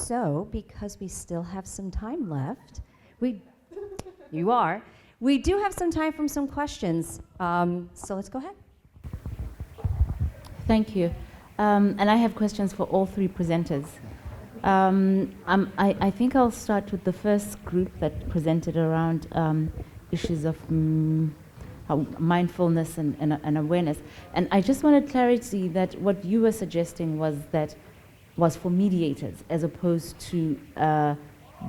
So, because we still have some time left, we do have some time for some questions. So let's go ahead. Thank you. And I have questions for all three presenters. I think I'll start with the first group that presented around issues of mindfulness and awareness. And I just wanted clarity that what you were suggesting was for mediators as opposed to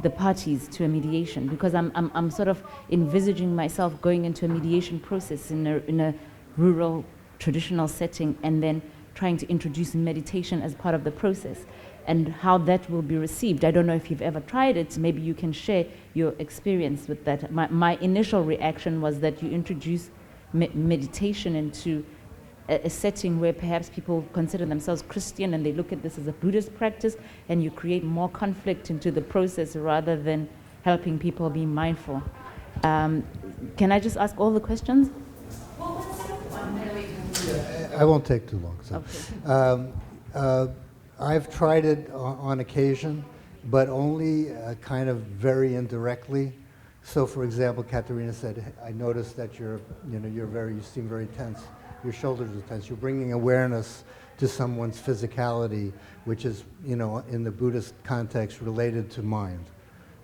the parties to a mediation, because I'm sort of envisaging myself going into a mediation process in a rural traditional setting and then trying to introduce meditation as part of the process and how that will be received. I don't know if you've ever tried it. Maybe you can share your experience with that. My initial reaction was that you introduce meditation into a setting where perhaps people consider themselves Christian and they look at this as a Buddhist practice, and you create more conflict into the process rather than helping people be mindful. Can I just ask all the questions? I won't take too long. So. Okay. I've tried it on occasion, but only kind of very indirectly. So, for example, Katharina said, "I noticed that you seem very tense. Your shoulders are tense. You're bringing awareness to someone's physicality, which is, in the Buddhist context, related to mind.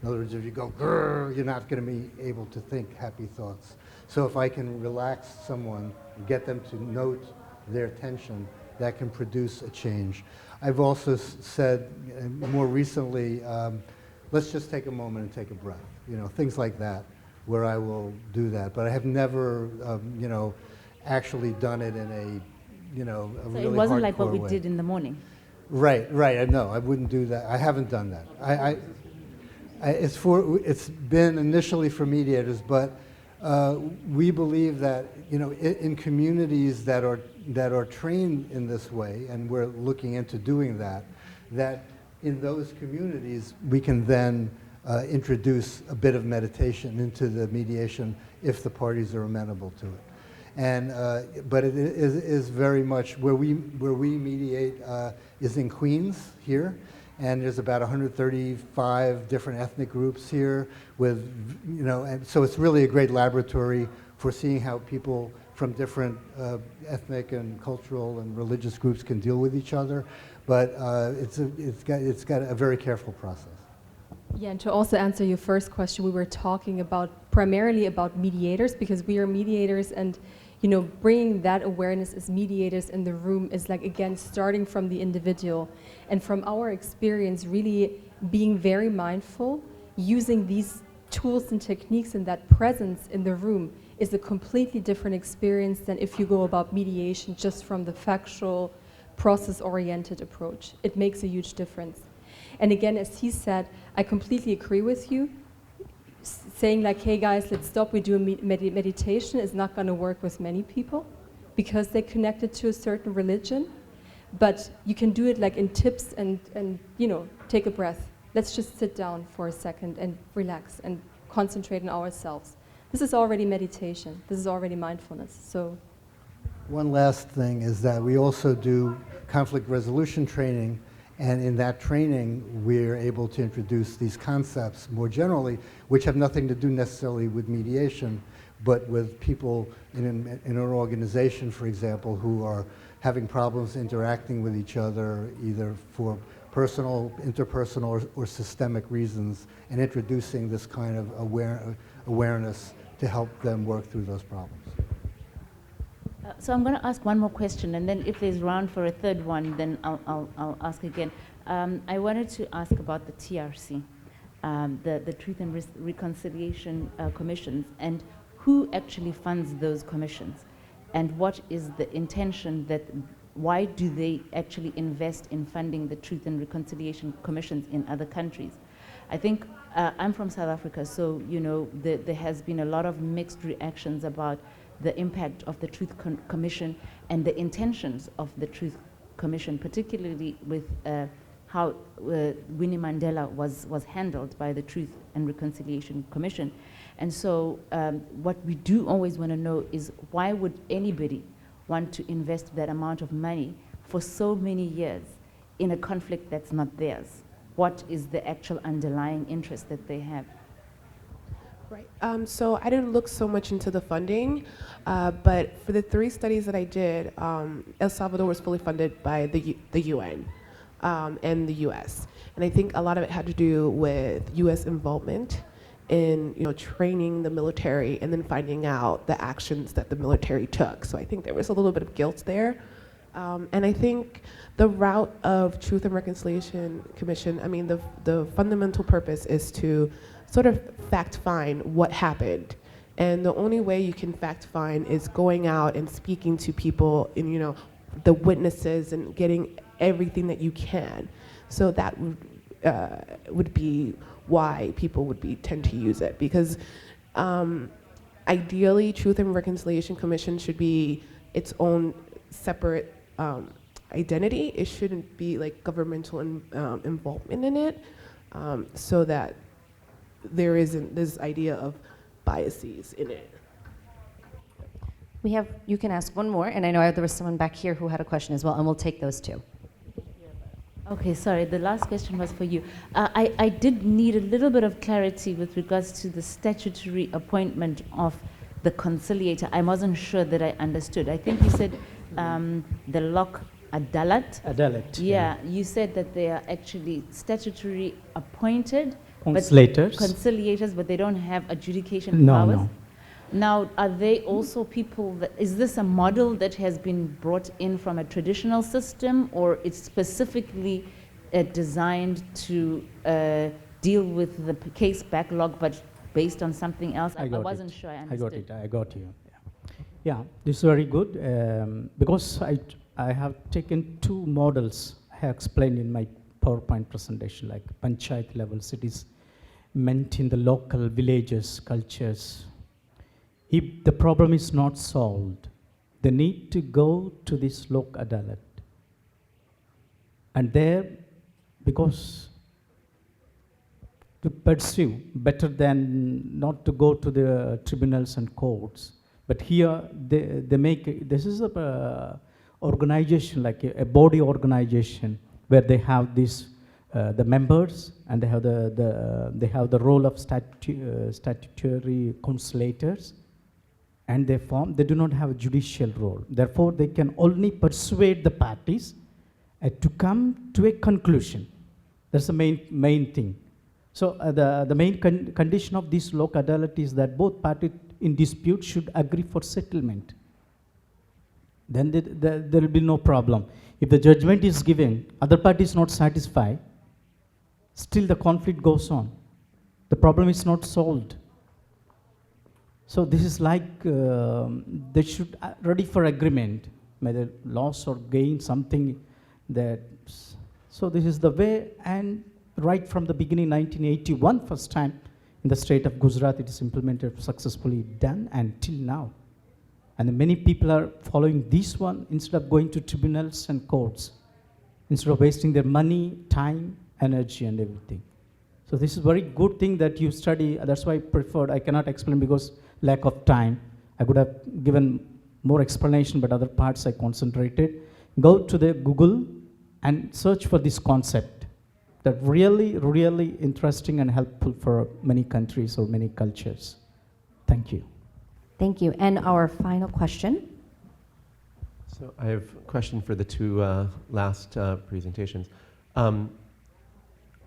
In other words, if you go, grrr, you're not going to be able to think happy thoughts. So if I can relax someone, get them to note their tension, that can produce a change." I've also said more recently, let's just take a moment and take a breath, things like that, where I will do that. But I have never, actually done it in a, a So really it wasn't like what we way. did in the morning. Right. No, I wouldn't do that. I haven't done that. It's been initially for mediators, but we believe that in communities that are trained in this way, and we're looking into doing that in those communities we can then introduce a bit of meditation into the mediation if the parties are amenable to it. And but it is very much where we mediate is in Queens here. And there's about 135 different ethnic groups here with, and so it's really a great laboratory for seeing how people from different ethnic and cultural and religious groups can deal with each other. But it's got a very careful process. Yeah, and to also answer your first question, we were talking primarily about mediators, because we are mediators, and bringing that awareness as mediators in the room is like, again, starting from the individual. And from our experience, really being very mindful, using these tools and techniques and that presence in the room is a completely different experience than if you go about mediation just from the factual, process-oriented approach. It makes a huge difference. And again, as he said, I completely agree with you. Saying like, hey guys, let's stop, we do a meditation is not going to work with many people because they're connected to a certain religion. But you can do it like in tips and take a breath. Let's just sit down for a second and relax and concentrate on ourselves. This is already meditation. This is already mindfulness. So, one last thing is that we also do conflict resolution training. And in that training, we're able to introduce these concepts more generally, which have nothing to do necessarily with mediation, but with people in an organization, for example, who are having problems interacting with each other, either for personal, interpersonal, or systemic reasons, and introducing this kind of awareness to help them work through those problems. So I'm going to ask one more question, and then if there's round for a third one, then I'll ask again. I wanted to ask about the TRC, the Truth and Reconciliation Commissions, and who actually funds those commissions, and what is the intention why do they actually invest in funding the Truth and Reconciliation Commissions in other countries? I think I'm from South Africa, so there has been a lot of mixed reactions about the impact of the Truth Commission and the intentions of the Truth Commission, particularly with how Winnie Mandela was handled by the Truth and Reconciliation Commission. And so what we do always want to know is, why would anybody want to invest that amount of money for so many years in a conflict that's not theirs? what is the actual underlying interest that they have? Right. So I didn't look so much into the funding, but for the 3 studies that I did, El Salvador was fully funded by the UN and the US. And I think a lot of it had to do with US involvement in training the military and then finding out the actions that the military took. So I think there was a little bit of guilt there. And I think the route of Truth and Reconciliation Commission, I mean, the fundamental purpose is to sort of fact find what happened. And the only way you can fact find is going out and speaking to people and, the witnesses and getting everything that you can. So that would be why people would tend to use it. Because ideally, Truth and Reconciliation Commission should be its own separate identity. It shouldn't be like governmental involvement in it, so that there isn't this idea of biases in it. You can ask one more, and I know there was someone back here who had a question as well, and we'll take those 2. Okay, sorry, the last question was for you. I did need a little bit of clarity with regards to the statutory appointment of the conciliator. I wasn't sure that I understood. I think you said the Lok Adalat. Adalat. Yeah, you said that they are actually statutory appointed conciliators, but they don't have adjudication powers. No. Now, are they also people is this a model that has been brought in from a traditional system, or it's specifically designed to deal with the case backlog, but based on something else? I wasn't sure I understood. I got you. Yeah, this is very good, because I have taken 2 models I have explained in my PowerPoint presentation, like panchayat level cities meant in the local villages, cultures. If the problem is not solved, they need to go to this Lok Adalat. And there, because to pursue, better than not to go to the tribunals and courts. But here, they make, this is a organization, like a body organization, where they have this, the members, and they have the role of statutory conciliators, and they do not have a judicial role. Therefore, they can only persuade the parties to come to a conclusion. That's the main thing. So the main condition of this Lok Adalat is that both parties in dispute should agree for settlement. Then there will be no problem. If the judgment is given, other party is not satisfied, still the conflict goes on. The problem is not solved. So this is like they should ready for agreement, whether loss or gain, something that. So this is the way, and right from the beginning, 1981, first time in the state of Gujarat, it is implemented, successfully done, and till now. And many people are following this one instead of going to tribunals and courts, instead of wasting their money, time, energy, and everything. So this is a very good thing that you study. That's why I preferred. I cannot explain because lack of time. I could have given more explanation, but other parts I concentrated. Go to the Google and search for this concept. That really, really interesting and helpful for many countries or many cultures. Thank you. Thank you. And our final question. So I have a question for the 2 last presentations.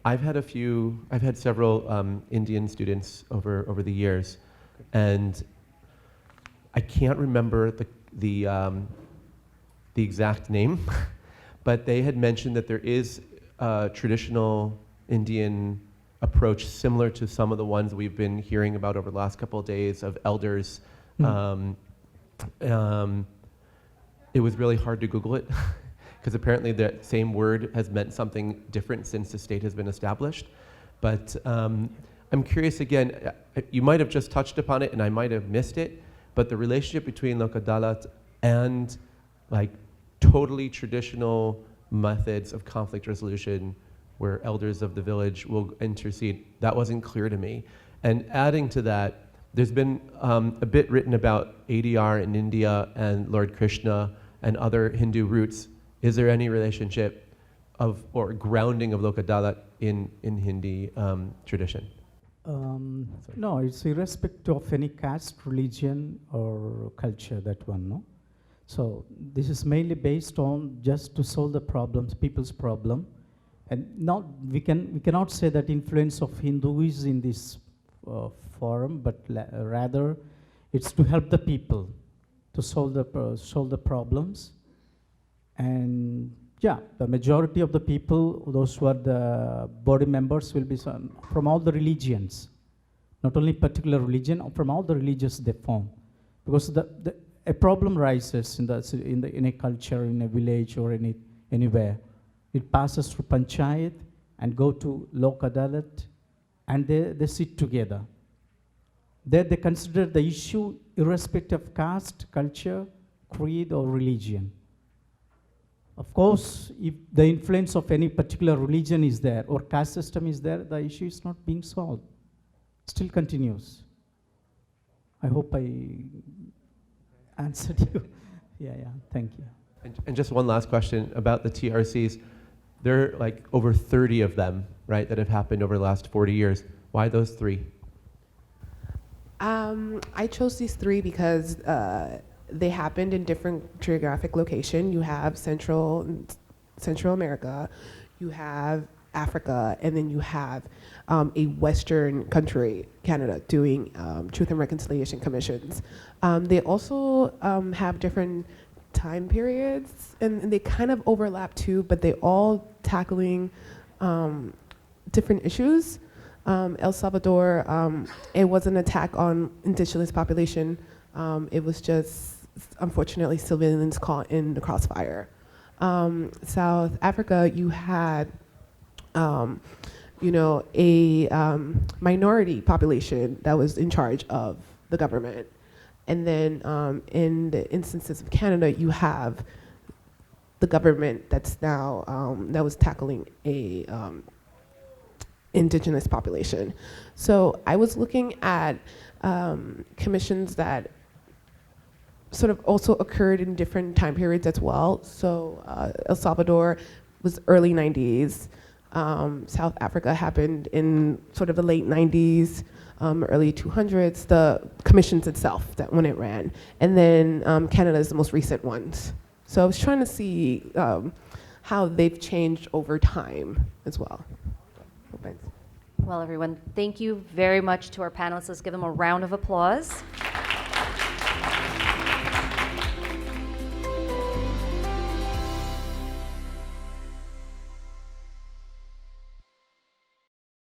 I've had several Indian students over the years, and I can't remember the exact name, but they had mentioned that there is a traditional Indian approach similar to some of the ones we've been hearing about over the last couple of days of elders. It was really hard to Google it because apparently the same word has meant something different since the state has been established. But I'm curious again, you might have just touched upon it and I might have missed it, but the relationship between Lok Adalat and like totally traditional methods of conflict resolution where elders of the village will intercede, that wasn't clear to me. And adding to that, there's been a bit written about ADR in India and Lord Krishna and other Hindu roots. Is there any relationship of or grounding of Lok Adalat in Hindi tradition? No, it's irrespective of any caste, religion, or culture, that one, no? So this is mainly based on just to solve the problems, people's problem. And not, we cannot say that influence of Hindu is in this forum, but rather it's to help the people to solve the problems. And yeah, the majority of the people, those who are the body members, will be from all the religions, not only particular religion, from all the religions they form. Because a problem rises in a culture, in a village, or anywhere. It passes through panchayat and go to Lok Adalat, and they sit together. There they consider the issue irrespective of caste, culture, creed, or religion. Of course, if the influence of any particular religion is there or caste system is there, the issue is not being solved. Still continues. I hope I answered you. Yeah, thank you. And just one last question about the TRCs. There are like over 30 of them, right, that have happened over the last 40 years. Why those 3? I chose these 3 because they happened in different geographic location. You have Central America, you have Africa, and then you have a Western country, Canada, doing Truth and Reconciliation Commissions. They also have different time periods, and they kind of overlap too, but they all tackling different issues. El Salvador, it was an attack on indigenous population. It was just, unfortunately, civilians caught in the crossfire. South Africa, you had, a minority population that was in charge of the government. And then in the instances of Canada, you have the government that's now, that was tackling a indigenous population. So I was looking at commissions that sort of also occurred in different time periods as well. So El Salvador was early 90s. South Africa happened in sort of the late 90s, early 200s, the commissions itself, that when it ran. And then Canada is the most recent ones. So I was trying to see how they've changed over time as well. Well, everyone, thank you very much to our panelists. Let's give them a round of applause.